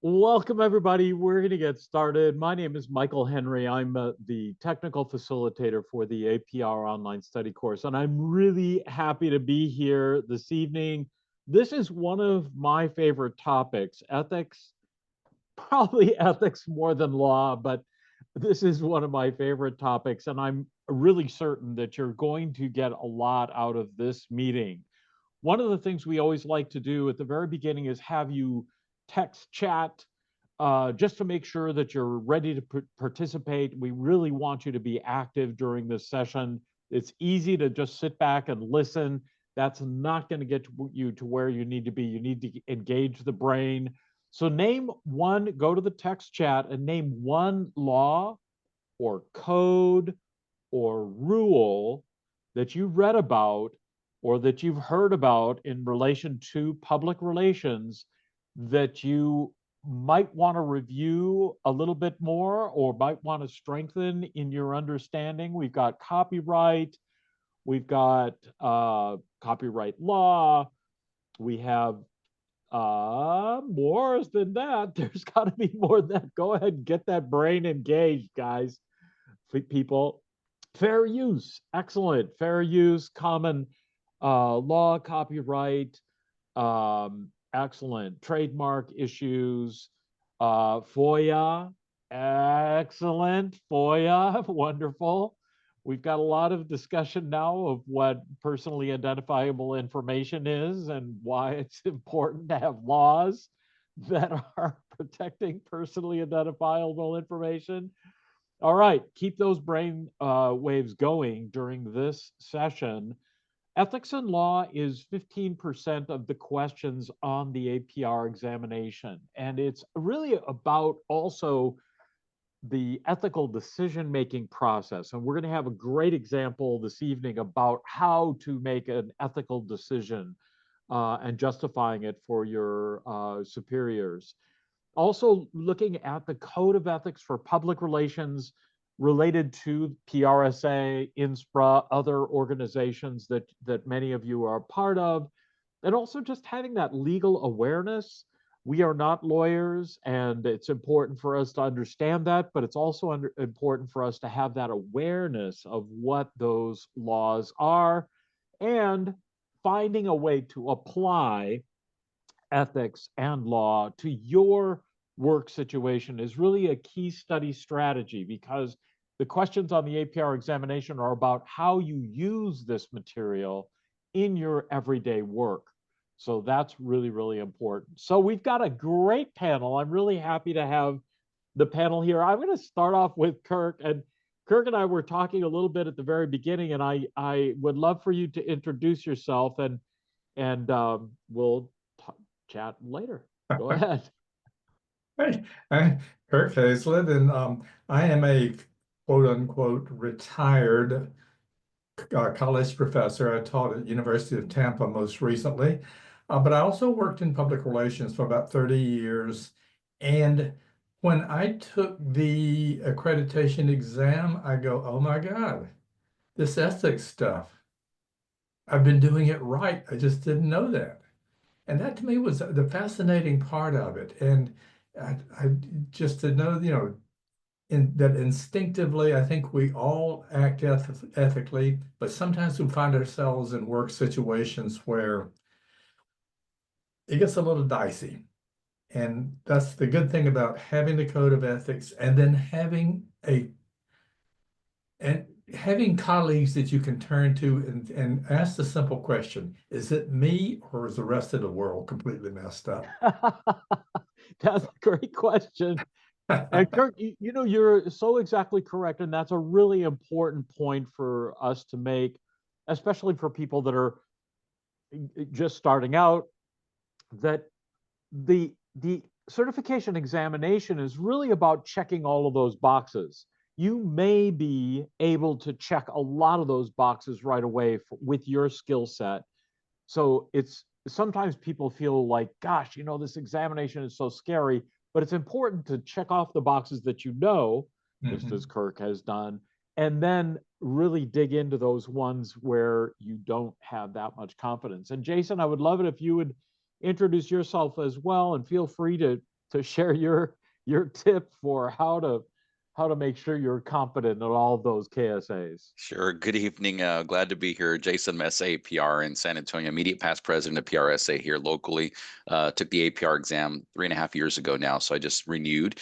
Welcome, everybody. We're going to get started. My name is Michael Henry. I'm the technical facilitator for the APR online study course, and I'm really happy to be here this evening. This is one of my favorite topics, ethics, probably ethics more than law, but this is one of my favorite topics, and I'm really certain that you're going to get a lot out of this meeting. One of the things we always like to do at the very beginning is have you text chat just to make sure that you're ready to participate. We really want you to be active during this session. It's easy to just sit back and listen. That's not going to get you to where you need to be. You need to engage the brain. So name one, go to the text chat and name one law or code or rule that you've read about or that you've heard about in relation to public relations that you might want to review a little bit more or might want to strengthen in your understanding. We've got copyright, we've got copyright law, we have more than that. There's got to be more than that. Go ahead and get that brain engaged, guys, people. Fair use, excellent. Fair use, common law, copyright, excellent. Trademark issues, FOIA, excellent. FOIA, wonderful. We've got a lot of discussion now of what personally identifiable information is and why it's important to have laws that are protecting personally identifiable information. All right, keep those brain waves going during this session. Ethics and law is 15% of the questions on the APR examination. And it's really about also the ethical decision-making process. And we're going to have a great example this evening about how to make an ethical decision and justifying it for your superiors. Also looking at the code of ethics for public relations related to PRSA, INSPRA, other organizations that many of you are a part of, and also just having that legal awareness. We are not lawyers, and it's important for us to understand that, but it's also important for us to have that awareness of what those laws are and finding a way to apply ethics and law to your work situation is really a key study strategy, because the questions on the APR examination are about how you use this material in your everyday work. So that's really, really important. So we've got a great panel. I'm really happy to have the panel here. I'm going to start off with Kirk, and Kirk and I were talking a little bit at the very beginning, and I would love for you to introduce yourself, and we'll chat later. Go ahead. Hey, I'm Kirk Hazlett, and I am a quote unquote retired college professor. I taught at University of Tampa most recently, but I also worked in public relations for about 30 years. And when I took the accreditation exam, I go, oh my God, this ethics stuff, I've been doing it right. I just didn't know that. And that to me was the fascinating part of it. And I just to know, that instinctively, I think we all act ethically, but sometimes we find ourselves in work situations where it gets a little dicey. And that's the good thing about having the code of ethics and then having colleagues that you can turn to and ask the simple question, is it me or is the rest of the world completely messed up? That's a great question. And Kirk, you're so exactly correct. And that's a really important point for us to make, especially for people that are just starting out, that the certification examination is really about checking all of those boxes. You may be able to check a lot of those boxes right away with your skill set. So it's sometimes people feel like, gosh, this examination is so scary, but it's important to check off the boxes that just as Kirk has done, and then really dig into those ones where you don't have that much confidence. And Jason, I would love it if you would introduce yourself as well, and feel free to to share your tip for how to make sure you're competent in all of those KSAs. Sure. Good evening. Glad to be here. Jason Messa, APR in San Antonio, immediate past president of PRSA here locally. Took the APR exam 3.5 years ago now, so I just renewed.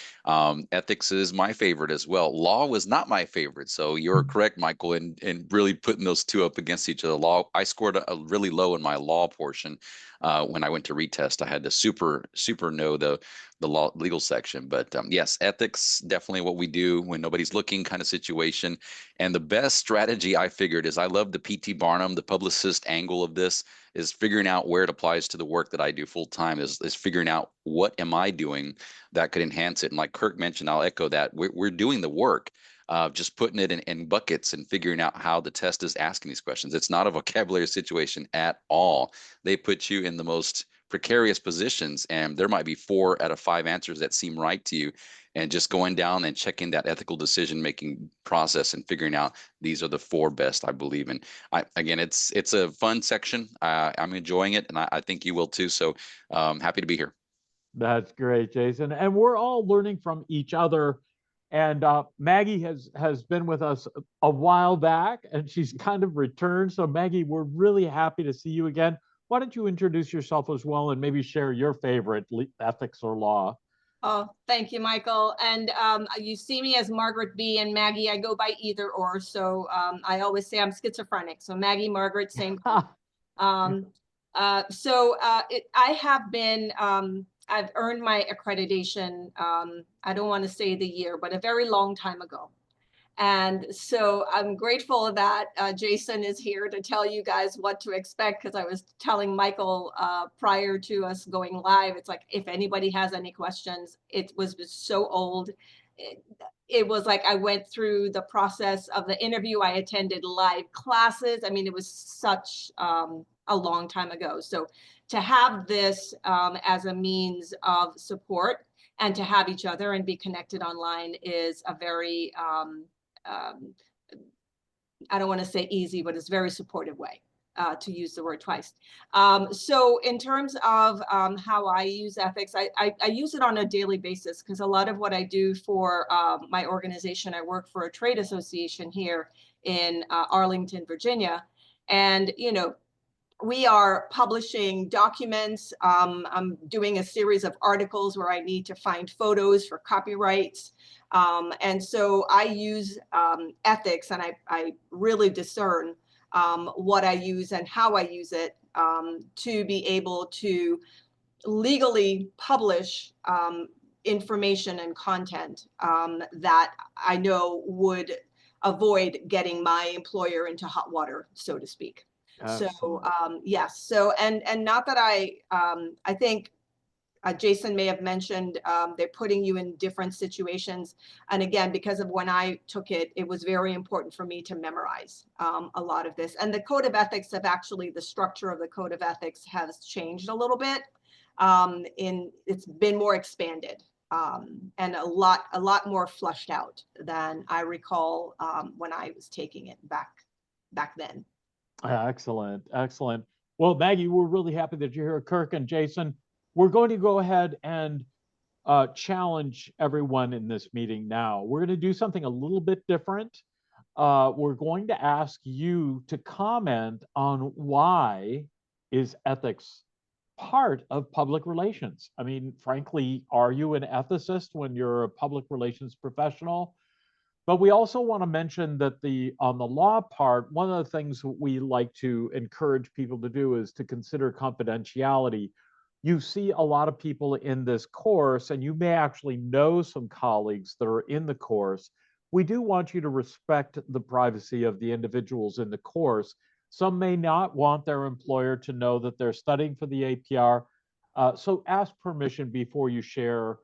Ethics is my favorite as well. Law was not my favorite, so you're correct, Michael, in really putting those two up against each other. Law, I scored a really low in my law portion when I went to retest. I had to super know the law legal section, but yes, ethics definitely what we do when nobody's looking kind of situation. And the best strategy I figured is I love the PT Barnum, the publicist angle of this is figuring out where it applies to the work that I do full time is figuring out what am I doing that could enhance it. And like Kirk mentioned, I'll echo that we're doing the work. Just putting it in buckets and figuring out how the test is asking these questions. It's not a vocabulary situation at all. They put you in the most precarious positions, and there might be 4 out of 5 answers that seem right to you, and just going down and checking that ethical decision making process and figuring out these are the 4 best I believe in. Again, it's a fun section. I'm enjoying it, and I think you will too. So happy to be here. That's great, Jason. And we're all learning from each other. And Maggie has been with us a while back, and she's kind of returned. So Maggie, we're really happy to see you again. Why don't you introduce yourself as well, and maybe share your favorite ethics or law? Oh, thank you, Michael. And you see me as Margaret B. and Maggie. I go by either or. So I always say I'm schizophrenic. So Maggie, Margaret, same. Um, I have been, I've earned my accreditation. I don't want to say the year, but a very long time ago. And so I'm grateful that Jason is here to tell you guys what to expect, because I was telling Michael prior to us going live, it's like, if anybody has any questions, it was so old. It was like I went through the process of the interview. I attended live classes. I mean, it was such a long time ago. So to have this as a means of support and to have each other and be connected online is a very I don't want to say easy, but it's very supportive way to use the word twice. So in terms of how I use ethics, I use it on a daily basis, because a lot of what I do for my organization, I work for a trade association here in Arlington, Virginia. And, you know, we are publishing documents. I'm doing a series of articles where I need to find photos for copyrights. And so I use ethics, and I really discern what I use and how I use it to be able to legally publish information and content that I know would avoid getting my employer into hot water, so to speak. Excellent. So yes, so and not that I think Jason may have mentioned they're putting you in different situations, and again, because of when I took it, it was very important for me to memorize a lot of this. And the code of ethics have actually, the structure of the code of ethics has changed a little bit. It's been more expanded and a lot more flushed out than I recall when I was taking it back then. Excellent, excellent. Well, Maggie, we're really happy that you're here. Kirk and Jason, we're going to go ahead and challenge everyone in this meeting now. We're going to do something a little bit different. We're going to ask you to comment on why is ethics part of public relations. I mean, frankly, are you an ethicist when you're a public relations professional? But we also want to mention that on the law part, one of the things we like to encourage people to do is to consider confidentiality. You see a lot of people in this course, and you may actually know some colleagues that are in the course. We do want you to respect the privacy of the individuals in the course. Some may not want their employer to know that they're studying for the APR. So ask permission before you share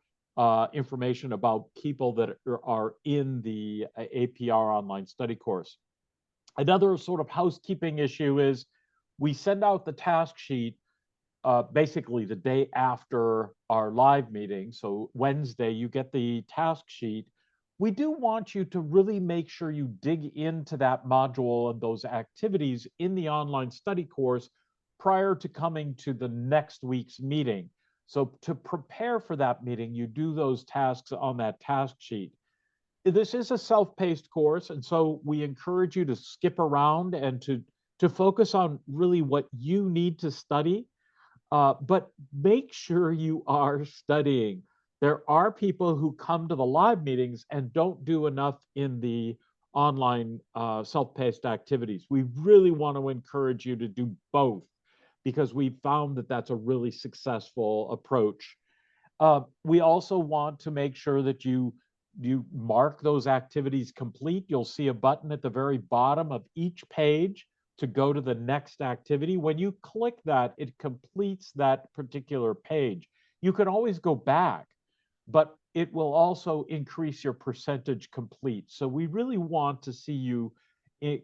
information about people that are in the APR online study course. Another sort of housekeeping issue is we send out the task sheet basically the day after our live meeting. So Wednesday, you get the task sheet. We do want you to really make sure you dig into that module and those activities in the online study course prior to coming to the next week's meeting. So to prepare for that meeting, you do those tasks on that task sheet. This is a self-paced course, and so we encourage you to skip around and to focus on really what you need to study. But make sure you are studying. There are people who come to the live meetings and don't do enough in the online self-paced activities. We really want to encourage you to do both because we found that that's a really successful approach. We also want to make sure that you mark those activities complete. You'll see a button at the very bottom of each page to go to the next activity. When you click that, it completes that particular page. You can always go back, but it will also increase your percentage complete. So we really want to see you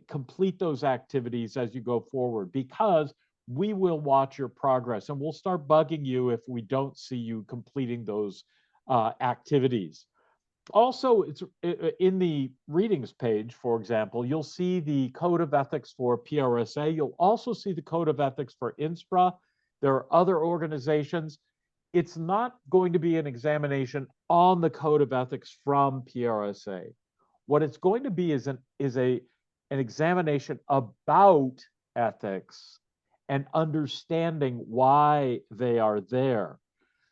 complete those activities as you go forward, because we will watch your progress and we'll start bugging you if we don't see you completing those activities. Also, it's in the readings page, for example, you'll see the code of ethics for PRSA. You'll also see the code of ethics for INSPRA. There are other organizations. It's not going to be an examination on the code of ethics from PRSA. What it's going to be is an examination about ethics and understanding why they are there.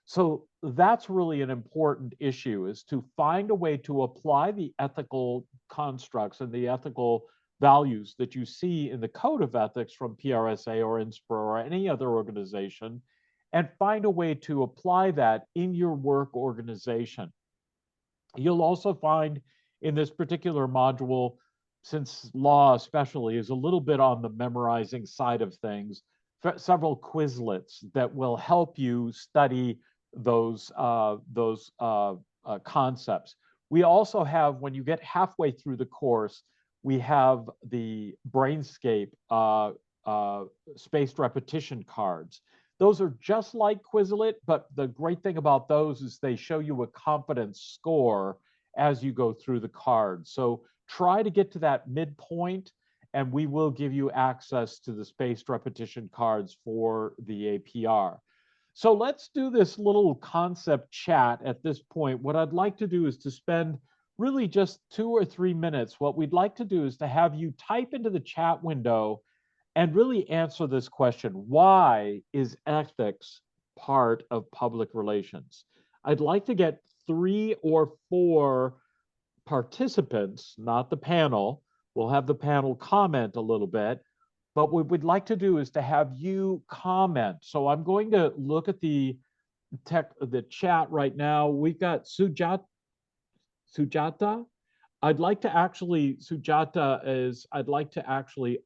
So that's really an important issue, is to find a way to apply the ethical constructs and the ethical values that you see in the code of ethics from PRSA or INSPRA or any other organization, and find a way to apply that in your work organization. You'll also find in this particular module, since law especially is a little bit on the memorizing side of things, several Quizlets that will help you study those concepts. We also have, when you get halfway through the course, we have the Brainscape spaced repetition cards. Those are just like Quizlet, but the great thing about those is they show you a confidence score as you go through the cards. So try to get to that midpoint, and we will give you access to the spaced repetition cards for the APR. So let's do this little concept chat at this point. What I'd like to do is to spend really just 2 or 3 minutes. What we'd like to do is to have you type into the chat window and really answer this question: why is ethics part of public relations? I'd like to get 3 or 4 participants, not the panel. We'll have the panel comment a little bit, but what we'd like to do is to have you comment. So I'm going to look at the chat right now. We've got Sujata. I'd like to actually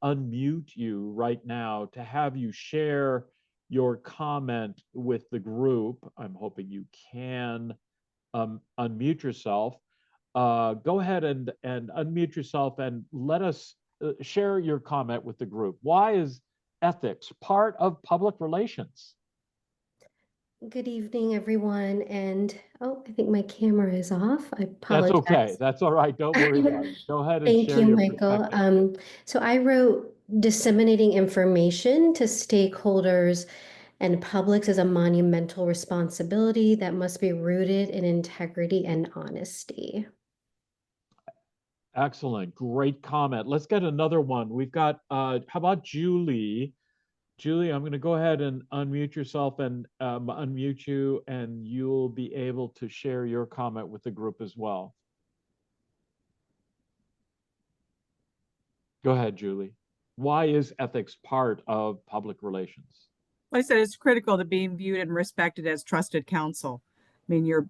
unmute you right now to have you share your comment with the group. I'm hoping you can unmute yourself. Go ahead and unmute yourself and let us share your comment with the group. Why is ethics part of public relations? Good evening, everyone. And oh, I think my camera is off. I apologize. That's okay. That's all right. Don't worry about it. Go ahead and Thank share you, your Michael. perspective. So I wrote disseminating information to stakeholders and publics is a monumental responsibility that must be rooted in integrity and honesty. Excellent. Great comment. Let's get another one. We've got, how about Julie? Julie, I'm going to go ahead and unmute yourself and unmute you, and you'll be able to share your comment with the group as well. Go ahead, Julie. Why is ethics part of public relations? Like I said, it's critical to being viewed and respected as trusted counsel. I mean, you're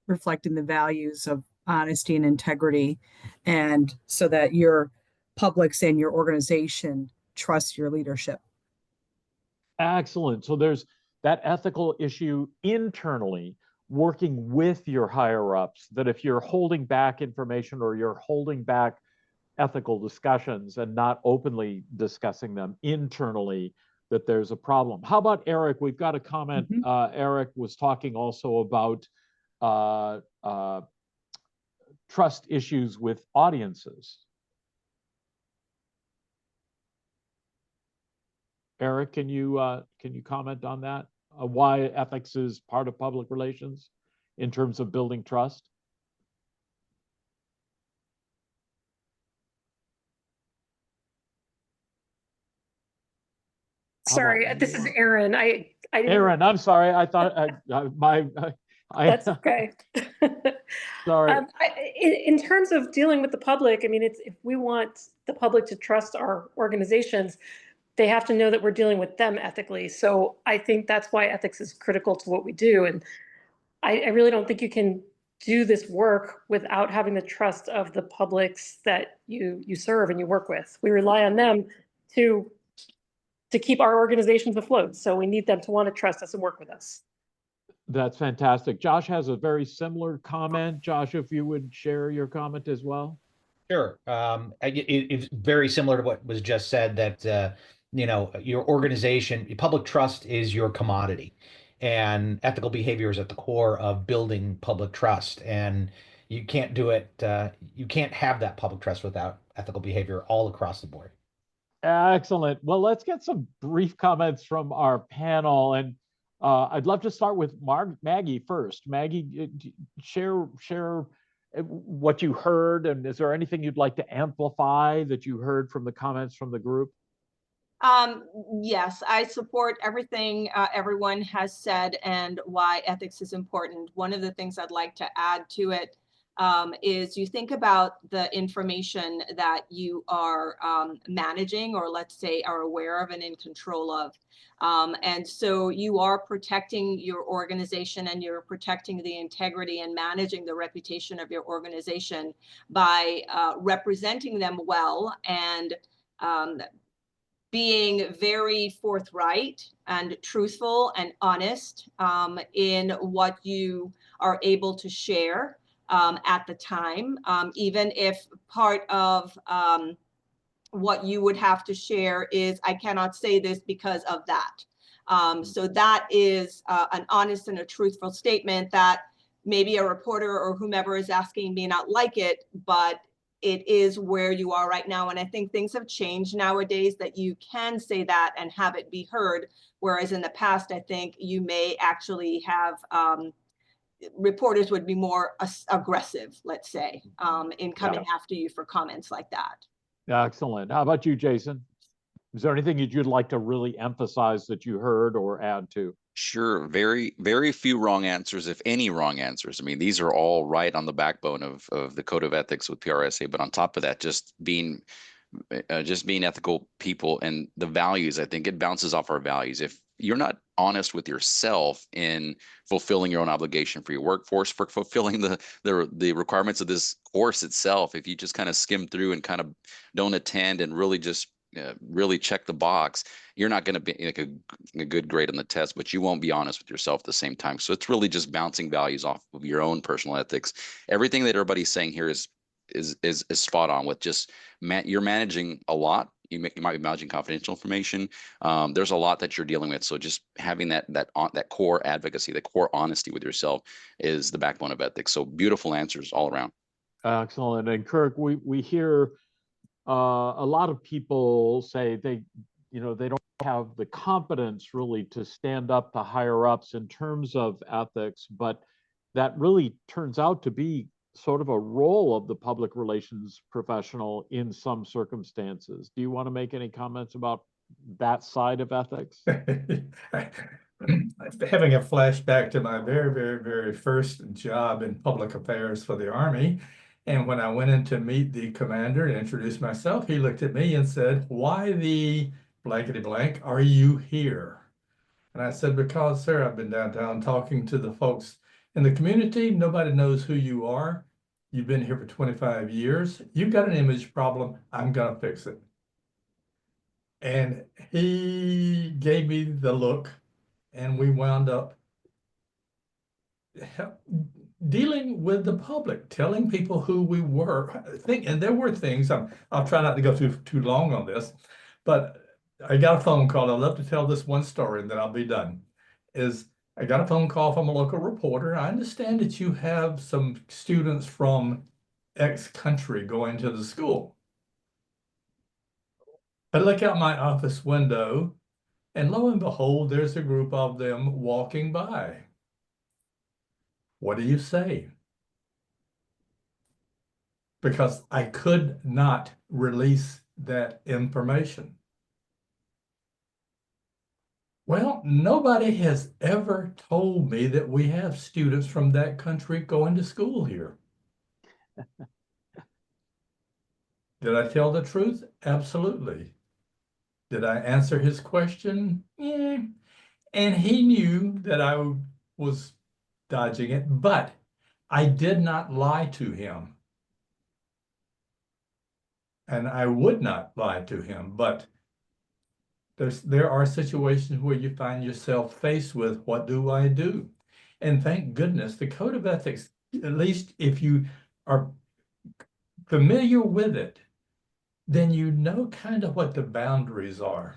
reflecting the values of honesty and integrity, and so that your publics and your organization trust your leadership. Excellent. So there's that ethical issue internally, working with your higher ups, that if you're holding back information or you're holding back ethical discussions and not openly discussing them internally, that there's a problem. How about Eric? We've got a comment. Eric was talking also about trust issues with audiences. Eric, can you comment on that? why ethics is part of public relations in terms of building trust? How about Sorry, this is Erin. I didn't. Aaron, I'm sorry. I thought That's okay. sorry. In terms of dealing with the public, I mean, it's if we want the public to trust our organizations, they have to know that we're dealing with them ethically. So I think that's why ethics is critical to what we do. And I really don't think you can do this work without having the trust of the publics that you serve and you work with. We rely on them to keep our organizations afloat. So we need them to want to trust us and work with us. That's fantastic. Josh has a very similar comment. Josh, if you would share your comment as well. Sure. It's very similar to what was just said that, you know, your organization, public trust is your commodity, and ethical behavior is at the core of building public trust. And you can't do it, you can't have that public trust without ethical behavior all across the board. Excellent. Well, let's get some brief comments from our panel. And I'd love to start with Maggie first. Maggie, share what you heard, and is there anything you'd like to amplify that you heard from the comments from the group? Yes, I support everything everyone has said and why ethics is important. One of the things I'd like to add to it is you think about the information that you are managing, or let's say are aware of and in control of. And so you are protecting your organization, and you're protecting the integrity and managing the reputation of your organization by representing them well and being very forthright and truthful and honest in what you are able to share at the time, even if part of what you would have to share is, I cannot say this because of that. So that is an honest and a truthful statement that maybe a reporter or whomever is asking may not like it, but it is where you are right now. And I think things have changed nowadays that you can say that and have it be heard. Whereas in the past, I think you may actually have reporters would be more aggressive, let's say, in coming after you for comments like that. Excellent. How about you, Jason? Is there anything that you'd like to really emphasize that you heard or add to? Sure. Very, very few wrong answers, if any wrong answers. I mean, these are all right on the backbone of the code of ethics with PRSA. But on top of that, just being ethical people and the values, I think it bounces off our values. If you're not honest with yourself in fulfilling your own obligation for your workforce, for fulfilling the requirements of this course itself, if you just kind of skim through and kind of don't attend and really just really check the box, you're not going to be like a good grade on the test, but you won't be honest with yourself at the same time. So it's really just bouncing values off of your own personal ethics. Everything that everybody's saying here is spot on with just you're managing a lot. You might be managing confidential information. There's a lot that you're dealing with. So just having that core advocacy, the core honesty with yourself is the backbone of ethics. So beautiful answers all around. Excellent. And Kirk, we hear a lot of people say they don't have the competence really to stand up to higher ups in terms of ethics, but that really turns out to be sort of a role of the public relations professional in some circumstances. Do you want to make any comments about that side of ethics? Having a flashback to my very, very, very first job in public affairs for the Army. And when I went in to meet the commander and introduce myself, he looked at me and said, "Why the blankety blank are you here?" And I said, "Because, sir, I've been downtown talking to the folks in the community. Nobody knows who you are. You've been here for 25 years. You've got an image problem. I'm going to fix it." And he gave me the look, and we wound up dealing with the public, telling people who we were. And there were things, I'll try not to go too long on this, but I got a phone call. I love to tell this one story and then I'll be done. I got a phone call from a local reporter. "I understand that you have some students from X country going to the school." I look out my office window And lo and behold, there's a group of them walking by. What do you say? Because I could not release that information. Well, nobody has ever told me that we have students from that country going to school here. Did I tell the truth? Absolutely. Did I answer his question? Yeah. And he knew that I was dodging it, but I did not lie to him. And I would not lie to him, but there are situations where you find yourself faced with, what do I do? And thank goodness the Code of Ethics, at least if you are familiar with it, then you know kind of what the boundaries are.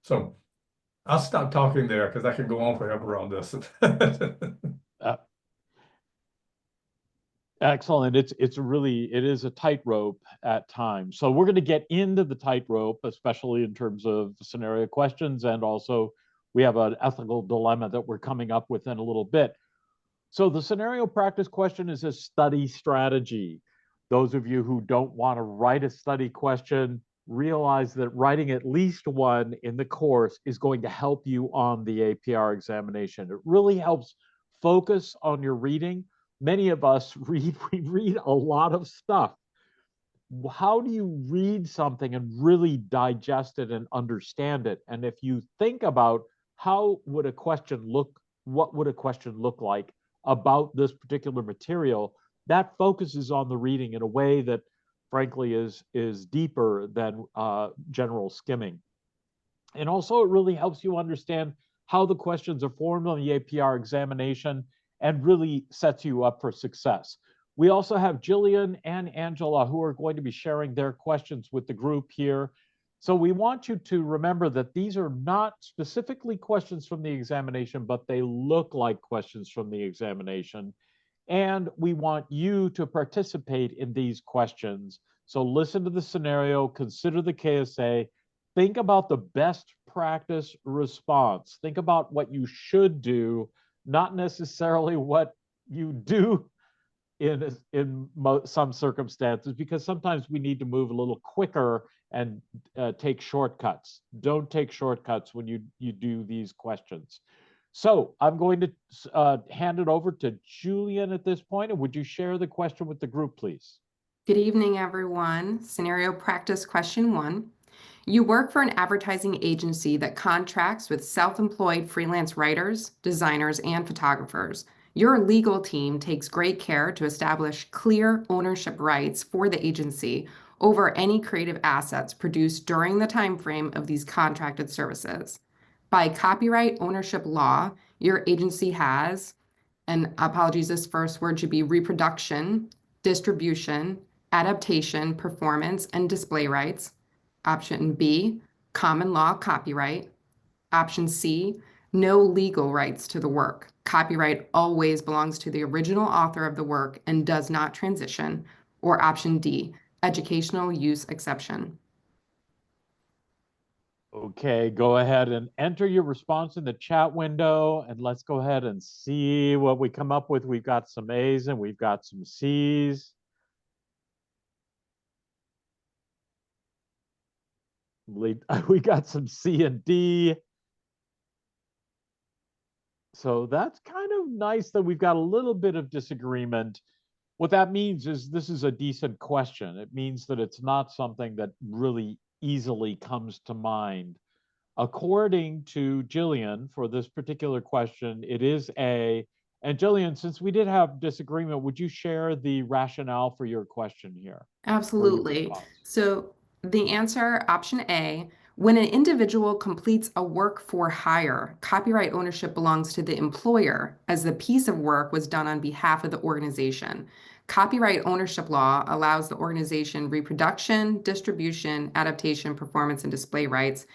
So I'll stop talking there because I could go on forever on this. Excellent. It is a tightrope at times. So we're going to get into the tightrope, especially in terms of scenario questions, and also we have an ethical dilemma that we're coming up with in a little bit. So the scenario practice question is a study strategy. Those of you who don't want to write a study question, realize that writing at least one in the course is going to help you on the APR examination. It really helps focus on your reading. Many of us we read a lot of stuff. How do you read something and really digest it and understand it? And if you think about how would a question look, what would a question look like about this particular material, that focuses on the reading in a way that frankly is deeper than general skimming. And also it really helps you understand how the questions are formed on the APR examination and really sets you up for success. We also have Jillian and Angela who are going to be sharing their questions with the group here. So we want you to remember that these are not specifically questions from the examination, but they look like questions from the examination. And we want you to participate in these questions. So listen to the scenario, consider the KSA, think about the best practice response. Think about what you should do, not necessarily what you do in some circumstances, because sometimes we need to move a little quicker and take shortcuts. Don't take shortcuts when you do these questions. So I'm going to hand it over to Julian at this point. And would you share the question with the group, please? Good evening, everyone. Scenario practice question 1. You work for an advertising agency that contracts with self-employed freelance writers, designers, and photographers. Your legal team takes great care to establish clear ownership rights for the agency over any creative assets produced during the time frame of these contracted services. By copyright ownership law, your agency has, and apologies, this first word should be reproduction, distribution, adaptation, performance, and display rights. Option B, common law copyright. Option C, no legal rights to the work. Copyright always belongs to the original author of the work and does not transition. Or option D, educational use exception. Okay, go ahead and enter your response in the chat window, and let's go ahead and see what we come up with. We've got some A's and we've got some C's. We got some C and D. So that's kind of nice that we've got a little bit of disagreement. What that means is this is a decent question. It means that it's not something that really easily comes to mind. According to Jillian, for this particular question, it is A. And Jillian, since we did have disagreement, would you share the rationale for your question here? Absolutely. So the answer, option A, when an individual completes a work for hire, copyright ownership belongs to the employer as the piece of work was done on behalf of the organization. Copyright ownership law allows the organization reproduction, distribution, adaptation, performance, and display rights.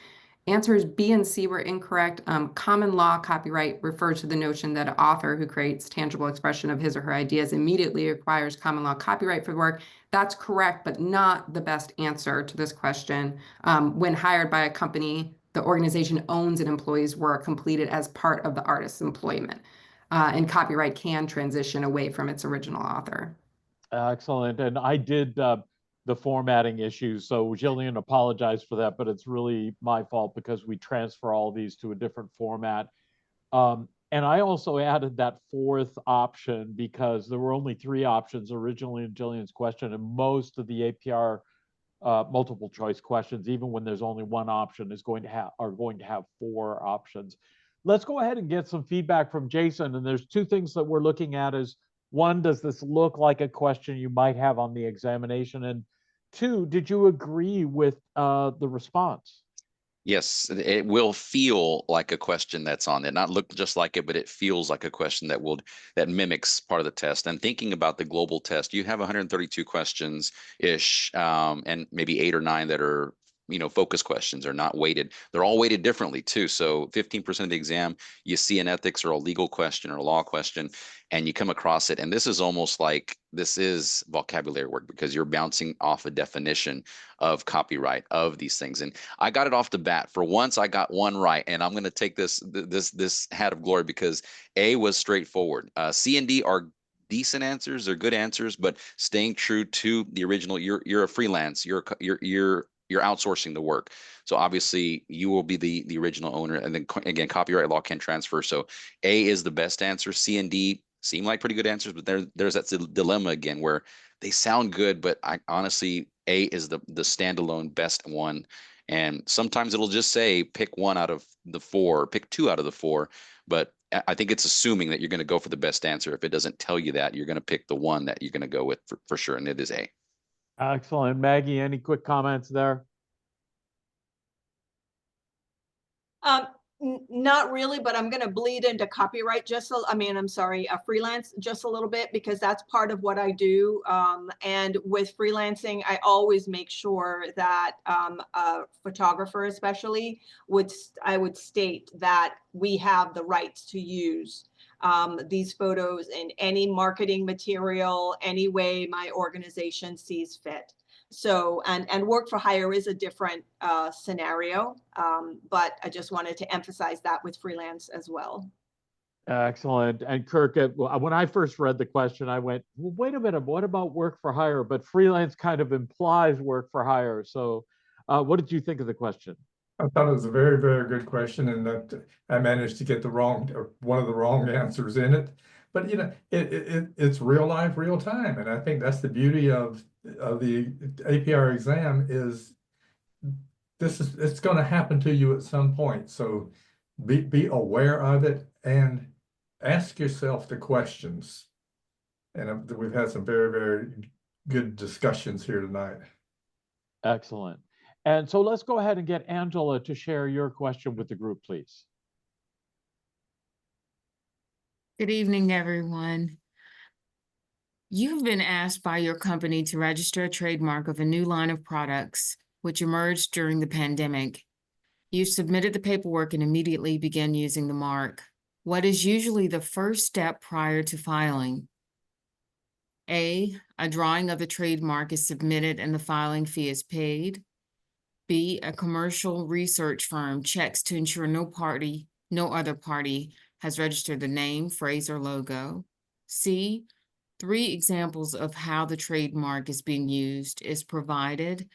Answers B and C were incorrect. Common law copyright refers to the notion that an author who creates tangible expression of his or her ideas immediately acquires common law copyright for the work. That's correct, but not the best answer to this question. When hired by a company, the organization owns an employee's work completed as part of the artist's employment. And copyright can transition away from its original author. Excellent. And I did the formatting issues. So Jillian, apologize for that, but it's really my fault because we transfer all these to a different format. And I also added that fourth option because there were only 3 options originally in Jillian's question, and most of the APR multiple choice questions, even when there's only 1 option, are going to have 4 options. Let's go ahead and get some feedback from Jason. And there's 2 things that we're looking at is, 1, does this look like a question you might have on the examination? And 2, did you agree with the response? Yes, it will feel like a question that's on it. Not look just like it, but it feels like a question that mimics part of the test. And thinking about the global test, you have 132 questions ish, and maybe 8 or 9 that are focus questions are not weighted. They're all weighted differently too. So 15% of the exam, you see an ethics or a legal question or a law question, and you come across it. And this is almost like this is vocabulary work because you're bouncing off a definition of copyright of these things. And I got it off the bat. For once, I got 1 right, and I'm going to take this hat of glory because A was straightforward. C and D are decent answers, they're good answers, but staying true to the original. You're a freelance. You're outsourcing the work. So obviously you will be the original owner. And then again, copyright law can transfer. So A is the best answer. C and D seem like pretty good answers, but there's that dilemma again where they sound good, but I honestly, A is the standalone best one. And sometimes it'll just say pick 1 out of the 4, pick 2 out of the 4. But I think it's assuming that you're going to go for the best answer. If it doesn't tell you that, you're going to pick the one that you're going to go with for sure. And it is A. Excellent. Maggie, any quick comments there? Not really, but I'm going to bleed into copyright freelance just a little bit because that's part of what I do. And with freelancing, I always make sure that a photographer especially I would state that we have the rights to use these photos in any marketing material, any way my organization sees fit. So, and work for hire is a different scenario, but I just wanted to emphasize that with freelance as well. Excellent. And Kirk, when I first read the question, I went, well, wait a minute, what about work for hire? But freelance kind of implies work for hire. So what did you think of the question? I thought it was a very, very good question, and that I managed to get one of the wrong answers in it. But it's real life, real time, and I think that's the beauty of the APR exam is it's going to happen to you at some point. So be aware of it and ask yourself the questions. And we've had some very, very good discussions here tonight. Excellent. And so let's go ahead and get Angela to share your question with the group, please. Good evening, everyone. You've been asked by your company to register a trademark of a new line of products, which emerged during the pandemic. You submitted the paperwork and immediately began using the mark. What is usually the first step prior to filing? A drawing of the trademark is submitted and the filing fee is paid. B, a commercial research firm checks to ensure no other party has registered the name, phrase, or logo. C, 3 examples of how the trademark is being used is provided.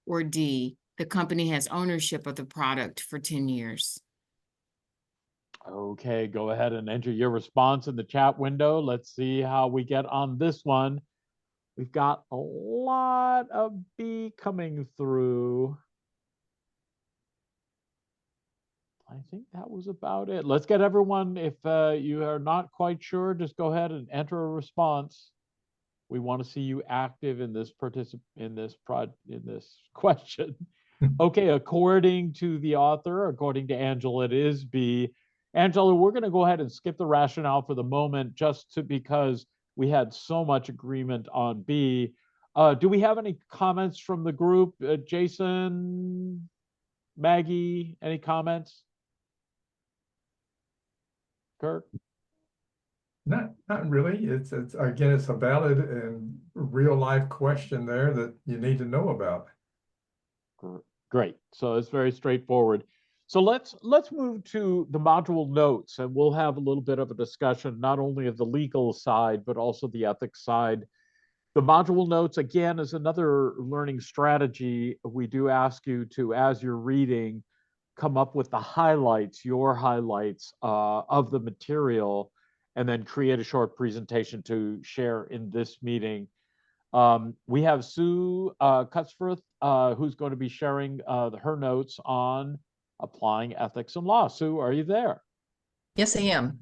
Or D, the company has ownership of the product for 10 years. Okay, go ahead and enter your response in the chat window. Let's see how we get on this one. We've got a lot of B coming through. I think that was about it. Let's get everyone, if you are not quite sure, just go ahead and enter a response. We want to see you active in this question. Okay, according to the author, according to Angela, it is B. Angela, we're going to go ahead and skip the rationale for the moment because we had so much agreement on B. Do we have any comments from the group? Jason, Maggie, any comments? Kirk? Not really. It's again, it's a valid and real life question there that you need to know about. Great. So it's very straightforward. So let's move to the module notes, and we'll have a little bit of a discussion, not only of the legal side, but also the ethics side. The module notes, again, is another learning strategy. We do ask you to, as you're reading, come up with the highlights, your highlights of the material, and then create a short presentation to share in this meeting. We have Sue Cutsforth, who's going to be sharing her notes on applying ethics and law. Sue, are you there? Yes, I am.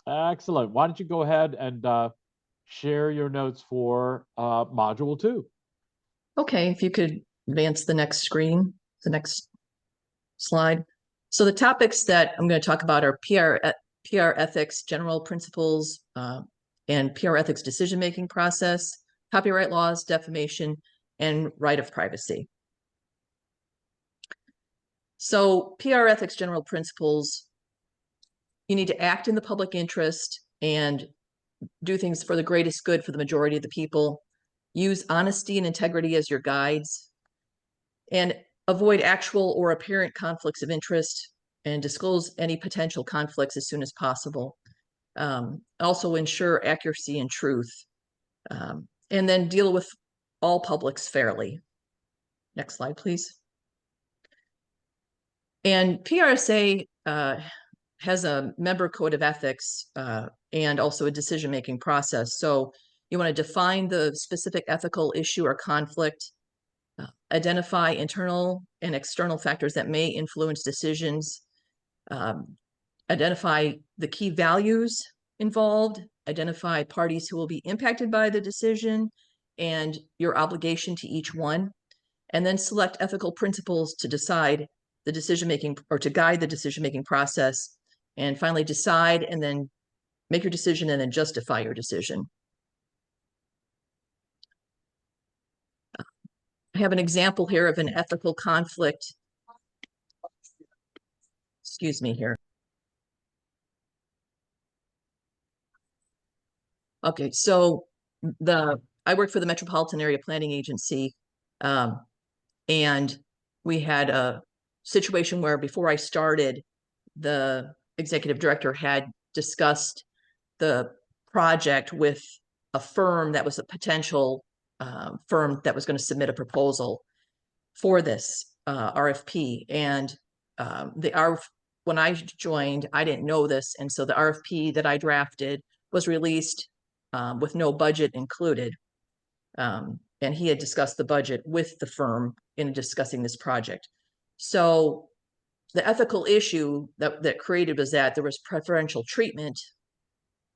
Excellent. Why don't you go ahead and share your notes for Module 2. Okay, if you could advance the next screen, the next slide. So the topics that I'm going to talk about are PR ethics, general principles, and PR ethics decision-making process, copyright laws, defamation, and right of privacy. So PR ethics, general principles, you need to act in the public interest and do things for the greatest good for the majority of the people. Use honesty and integrity as your guides, and avoid actual or apparent conflicts of interest, and disclose any potential conflicts as soon as possible. Also ensure accuracy and truth, and then deal with all publics fairly. Next slide, please. And PRSA has a member code of ethics and also a decision-making process. So you want to define the specific ethical issue or conflict, identify internal and external factors that may influence decisions, identify the key values involved, identify parties who will be impacted by the decision and your obligation to each one, and then select ethical principles to decide the decision-making or to guide the decision-making process, and finally decide and then make your decision and then justify your decision. I have an example here of an ethical conflict. Excuse me here. Okay, so I work for the Metropolitan Area Planning Agency, and we had a situation where before I started, the executive director had discussed the project with a firm that was a potential firm that was going to submit a proposal for this RFP. And when I joined, I didn't know this. And so the RFP that I drafted was released with no budget included. And he had discussed the budget with the firm in discussing this project. So the ethical issue that created was that there was preferential treatment,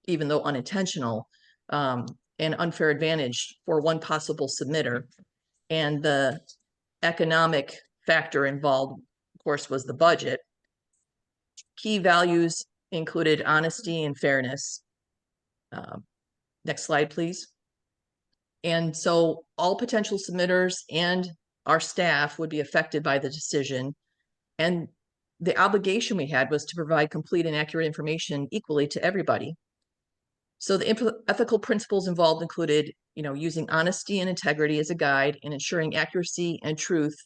even though unintentional, and unfair advantage for one possible submitter. And the economic factor involved, of course, was the budget. Key values included honesty and fairness. Next slide, please. And so all potential submitters and our staff would be affected by the decision. And the obligation we had was to provide complete and accurate information equally to everybody. So the ethical principles involved included, using honesty and integrity as a guide and ensuring accuracy and truth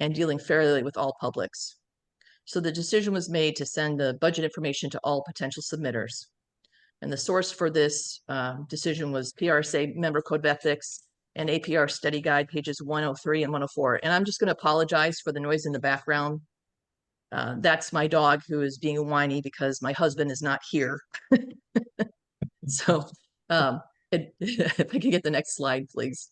and dealing fairly with all publics. So the decision was made to send the budget information to all potential submitters. And the source for this decision was PRSA Member Code of Ethics and APR Study Guide, pages 103 and 104. And I'm just going to apologize for the noise in the background. That's my dog who is being whiny because my husband is not here. So if I could get the next slide, please.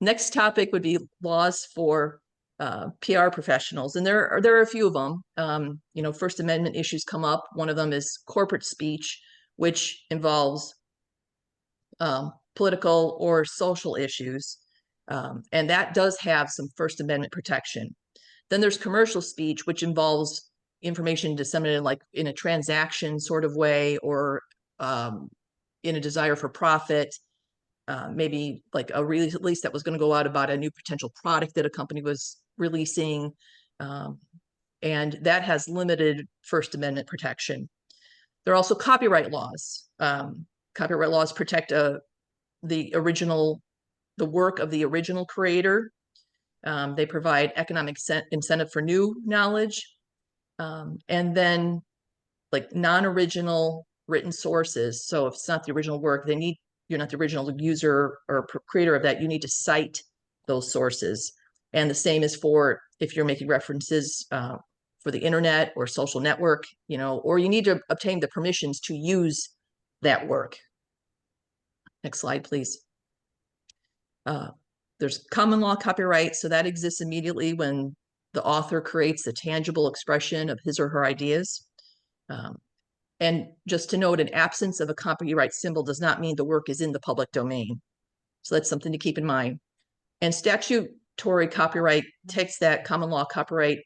Next topic would be laws for PR professionals. And there are a few of them. First Amendment issues come up. One of them is corporate speech, which involves political or social issues. And that does have some First Amendment protection. Then there's commercial speech, which involves information disseminated like in a transaction sort of way, or in a desire for profit, maybe like a release that was going to go out about a new potential product that a company was releasing. And that has limited First Amendment protection. There are also copyright laws. Copyright laws protect the work of the original creator. They provide economic incentive for new knowledge. And then like non-original written sources. So if it's not the original work, you're not the original user or creator of that, you need to cite those sources. And the same is for if you're making references for the internet or social network, or you need to obtain the permissions to use that work. Next slide, please. There's common law copyright. So that exists immediately when the author creates the tangible expression of his or her ideas. And just to note, an absence of a copyright symbol does not mean the work is in the public domain. So that's something to keep in mind. And statutory copyright takes that common law copyright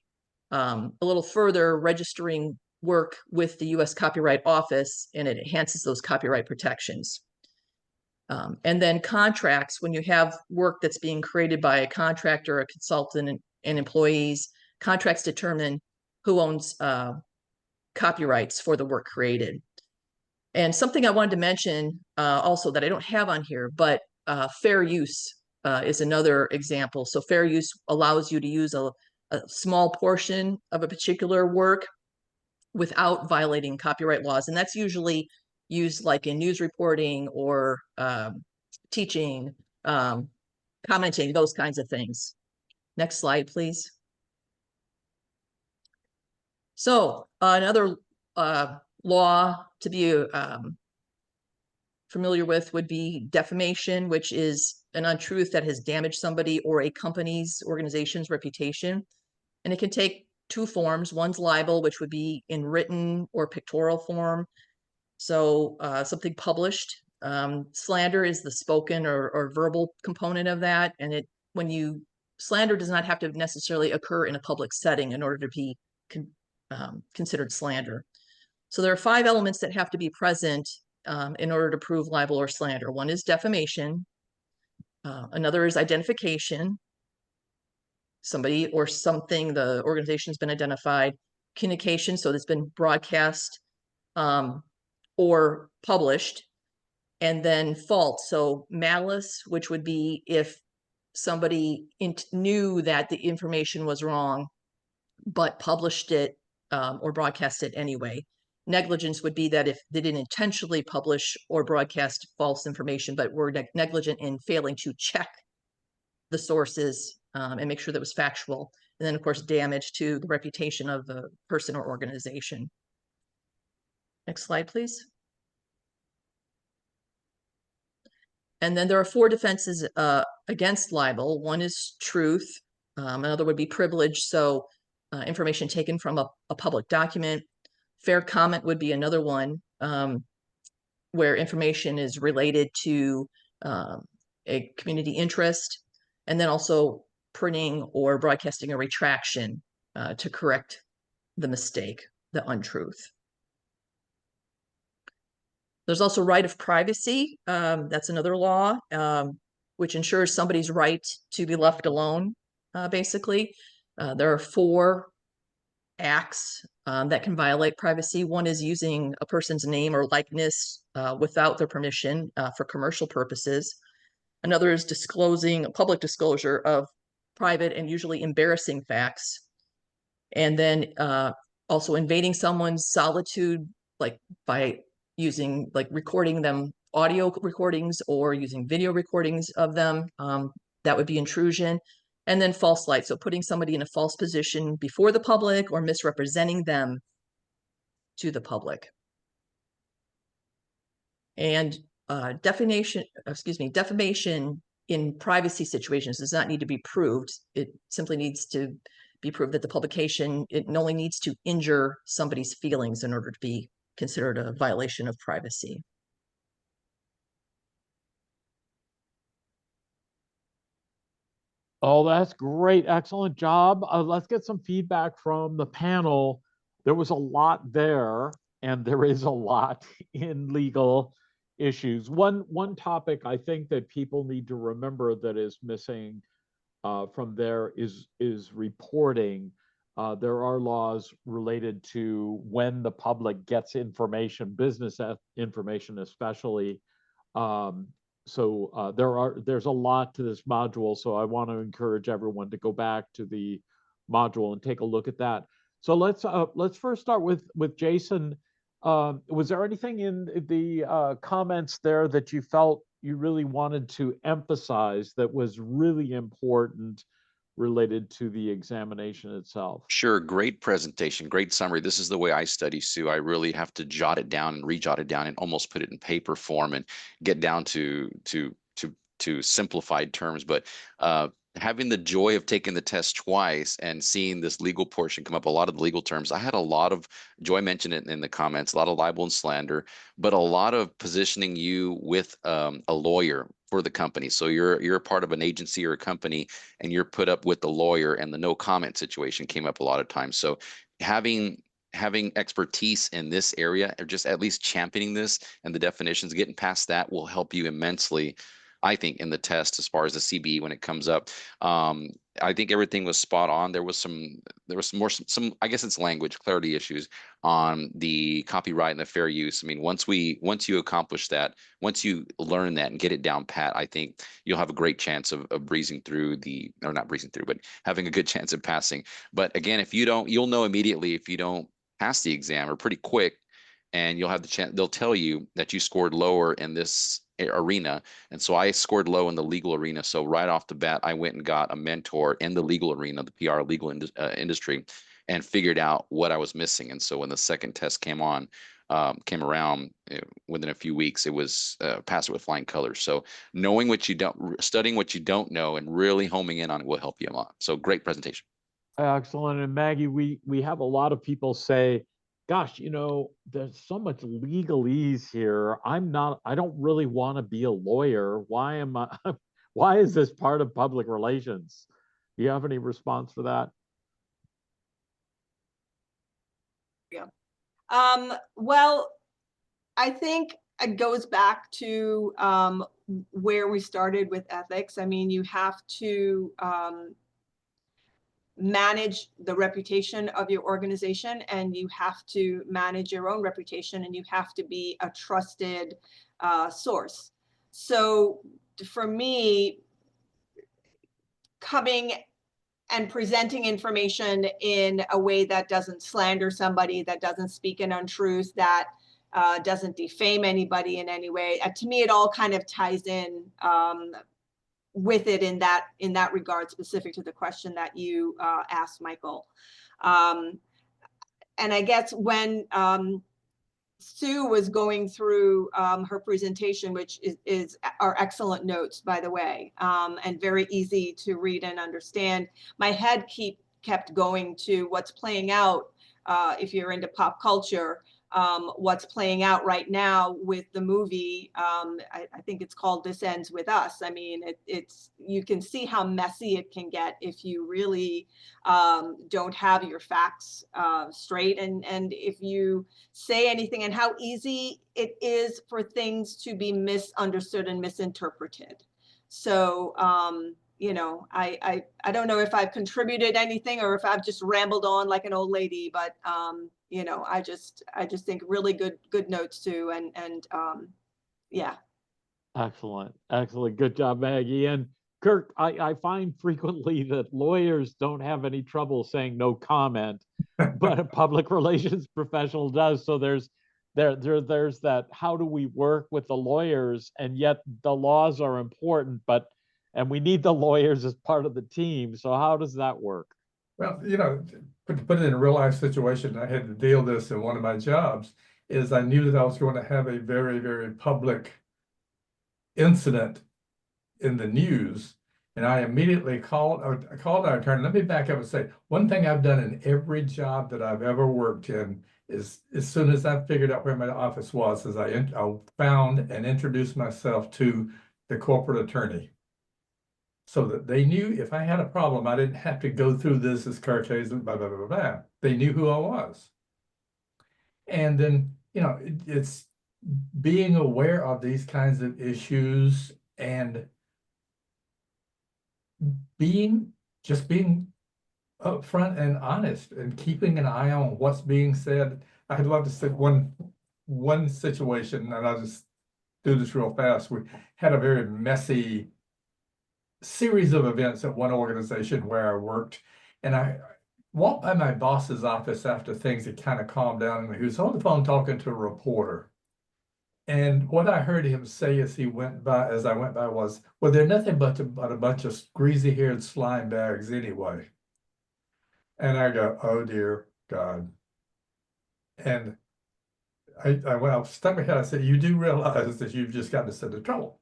a little further, registering work with the US Copyright Office, and it enhances those copyright protections. And then contracts, when you have work that's being created by a contractor, a consultant, and employees, contracts determine who owns copyrights for the work created. And something I wanted to mention also that I don't have on here, but fair use is another example. So fair use allows you to use a small portion of a particular work without violating copyright laws. And that's usually used like in news reporting or teaching, commenting, those kinds of things. Next slide, please. So another law to be familiar with would be defamation, which is an untruth that has damaged somebody or a company's organization's reputation. And it can take two forms. One's libel, which would be in written or pictorial form. So something published. Slander is the spoken or verbal component of that. And slander does not have to necessarily occur in a public setting in order to be considered slander. So there are 5 elements that have to be present in order to prove libel or slander. One is defamation. Another is identification. Somebody or something, the organization's been identified. Communication, so it's been broadcast or published. And then fault, so malice, which would be if somebody knew that the information was wrong, but published it or broadcast it anyway. Negligence would be that if they didn't intentionally publish or broadcast false information, but were negligent in failing to check the sources and make sure that was factual. And then, of course, damage to the reputation of the person or organization. Next slide, please. And then there are 4 defenses against libel. One is truth. Another would be privilege. So information taken from a public document. Fair comment would be another one where information is related to a community interest. And then also printing or broadcasting a retraction to correct the mistake, the untruth. There's also right of privacy. That's another law which ensures somebody's right to be left alone, basically. There are 4 acts that can violate privacy. One is using a person's name or likeness without their permission for commercial purposes. Another is disclosing a public disclosure of private and usually embarrassing facts. And then also invading someone's solitude, like by using, like recording them, audio recordings or using video recordings of them. That would be intrusion. And then false light, so putting somebody in a false position before the public or misrepresenting them to the public. And defamation in privacy situations does not need to be proved. It simply needs to be proved that the publication, it only needs to injure somebody's feelings in order to be considered a violation of privacy. Oh, that's great. Excellent job. Let's get some feedback from the panel. There was a lot there, and there is a lot in legal issues. One topic I think that people need to remember that is missing from there is reporting. There are laws related to when the public gets information, business information especially. there's a lot to this module, so I want to encourage everyone to go back to the module and take a look at that. So let's first start with Jason. Was there anything in the comments there that you felt you really wanted to emphasize that was really important related to the examination itself? Sure, great presentation, great summary. This is the way I study, Sue. I really have to jot it down and re-jot it down and almost put it in paper form and get down to simplified terms. But having the joy of taking the test twice and seeing this legal portion come up, a lot of the legal terms, I had a lot of Joy mentioned it in the comments, a lot of libel and slander, but a lot of positioning you with a lawyer for the company. So you're a part of an agency or a company, and you're put up with the lawyer, and the no comment situation came up a lot of times. So having expertise in this area, or just at least championing this and the definitions, getting past that will help you immensely, I think, in the test as far as the CBE when it comes up. I think everything was spot on. There was some I guess it's language clarity issues on the copyright and the fair use. I mean, once you accomplish that, once you learn that and get it down pat, I think you'll have a great chance of breezing through or not breezing through, but having a good chance of passing. But again, if you don't, you'll know immediately if you don't pass the exam, or pretty quick, and you'll have the chance. They'll tell you that you scored lower in this arena. And so I scored low in the legal arena. So right off the bat, I went and got a mentor in the legal arena, the PR legal industry, and figured out what I was missing. And so when the second test came around within a few weeks, it was passed with flying colors. So studying what you don't know and really homing in on it will help you a lot. So great presentation. Excellent. And Maggie, we have a lot of people say, gosh, there's so much legalese here. I don't really want to be a lawyer. Why is this part of public relations? Do you have any response for that? Yeah. Well, I think it goes back to where we started with ethics. I mean, you have to manage the reputation of your organization, and you have to manage your own reputation, and you have to be a trusted source. So for me, coming and presenting information in a way that doesn't slander somebody, that doesn't speak an untruth, that doesn't defame anybody in any way, to me, it all kind of ties in with it in that regard, specific to the question that you asked, Michael. And I guess when Sue was going through her presentation, which are excellent notes, by the way, and very easy to read and understand, my head kept going to what's playing out, if you're into pop culture, what's playing out right now with the movie. I think it's called This Ends With Us. I mean, you can see how messy it can get if you really don't have your facts straight, and if you say anything, and how easy it is for things to be misunderstood and misinterpreted. So I don't know if I've contributed anything or if I've just rambled on like an old lady, but I just think really good notes too, and yeah. Excellent. Good job, Maggie. And Kirk, I find frequently that lawyers don't have any trouble saying no comment, but a public relations professional does. So there's that, how do we work with the lawyers? And yet the laws are important, and we need the lawyers as part of the team. So how does that work? Well, to put it in a real life situation, I had to deal with this in one of my jobs, is I knew that I was going to have a very, very public incident in the news. And I immediately called our attorney. Let me back up and say, one thing I've done in every job that I've ever worked in is, as soon as I figured out where my office was, is I found and introduced myself to the corporate attorney, so that they knew if I had a problem, I didn't have to go through this as Cartes and blah, blah, blah, blah. They knew who I was. And then, it's being aware of these kinds of issues and being upfront and honest and keeping an eye on what's being said. I'd love to say one situation, and I'll just do this real fast. We had a very messy series of events at one organization where I worked, and I walked by my boss's office after things had kind of calmed down, and he was on the phone talking to a reporter. And what I heard him say as I went by was, well, they're nothing but a bunch of greasy-haired slime bags anyway. And I go, oh dear God. And I stuck my head, I said, you do realize that you've just gotten us into trouble.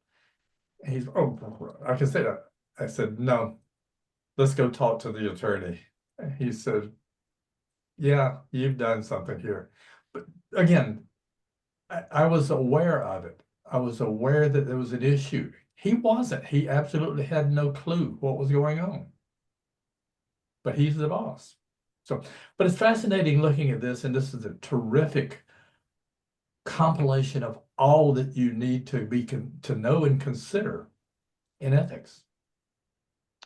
And he's, oh, I can say that. I said, no, let's go talk to the attorney. And he said, yeah, you've done something here. But again, I was aware of it. I was aware that there was an issue. He wasn't. He absolutely had no clue what was going on. But he's the boss. So, but it's fascinating looking at this, and this is a terrific compilation of all that you need to know and consider in ethics.